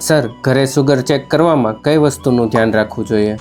Sir, ઘરે sugar check કરવામાં કઈ વસ્તુનું ધ્યાન રાખવું જોઈએ?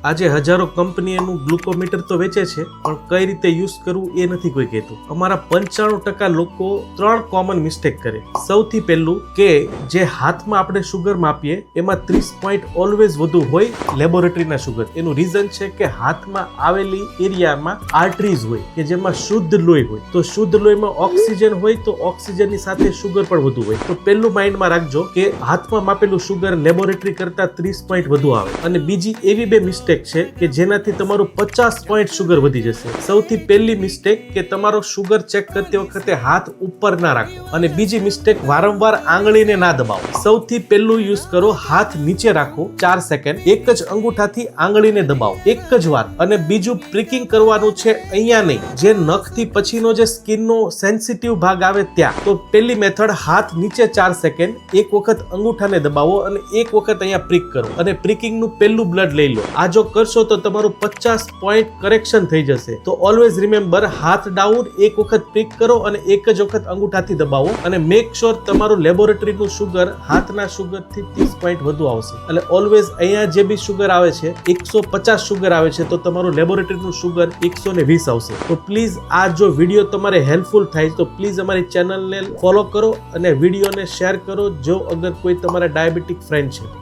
આજે હજારો કંપની એનું ગ્લુકોમીટર તો વેચે છે, પણ કઈ રીતે યુઝ કરવું એ નથી કોઈ કહેતું. અમારા 95% લોકો 3 કોમન મિસ્ટેક કરે. સૌથી પહેલું કે જે હાથમાં આપણે સુગર માપીએ એમાં 30 પોઈન્ટ ઓલવેઝ વધુ હોય લેબોરેટરીના સુગર. એનું રીઝન છે કે હાથમાં આવેલી એરિયામાં આર્ટરીઝ હોય કે જેમાં શુદ્ધ લોહી હોય. તો શુદ્ધ લોહીમાં ઓક્સિજન હોય તો ઓક્સિજનની સાથે સુગર પણ વધુ હોય. તો પહેલું માઇન્ડમાં રાખજો કે હાથમાં માપેલું સુગર લેબોરેટરી કરતા 30 પોઈન્ટ વધુ આવે. અને બીજી એવી 2 મિસ્ટેક છે કે જેનાથી તમારું 50 પોઈન્ટ સુગર વધી જશે. સૌથી પહેલી મિસ્ટેક કે તમારો સુગર ચેક કરતી વખતે હાથ ઉપર ના રાખો. અને બીજી મિસ્ટેક, વારંવાર આંગળીને ના દબાવો. સૌથી પહેલું યુઝ કરો, હાથ નીચે રાખો 4 સેકન્ડ, એક જ અંગૂઠાથી આંગળીને દબાવો એક જ વાર. અને બીજું પ્રિકિંગ કરવાનું છે અહીંયા નહીં, જે નખથી પછીનો જે સ્કિનનો સેન્સિટિવ ભાગ આવે ત્યાં. તો પહેલી મેથડ, હાથ નીચે 4 સેકન્ડ, એક વખત અંગૂઠાને દબાવો અને એક વખત અહીંયા પ્રિક કરો અને પ્રિકિંગનું પહેલું બ્લડ લઈ લો. આ જો કરશો તો તમારું 50 પોઈન્ટ કરેક્શન થઈ જશે. તો ઓલવેઝ રિમેમ્બર, હાથ ડાઉન, એક વખત પ્રિક કરો અને એક જ વખત અંગૂઠાથી દબાવો. અને મેક શ્યોર તમારું લેબોરેટરીનું સુગર હાથના સુગરથી 30 પોઈન્ટ વધુ આવશે. એટલે ઓલવેઝ અહીંયા જે બી સુગર આવે છે 150 સુગર આવે છે, તો તમારું લેબોરેટરીનું સુગર 120 આવશે. તો પ્લીઝ આ જો વિડીયો તમારે હેલ્પફુલ થાય તો પ્લીઝ અમારી ચેનલને ફોલો કરો અને વિડીયોને શેર કરો જો અગર કોઈ તમારા ડાયાબિટીક ફ્રેન્ડ છે.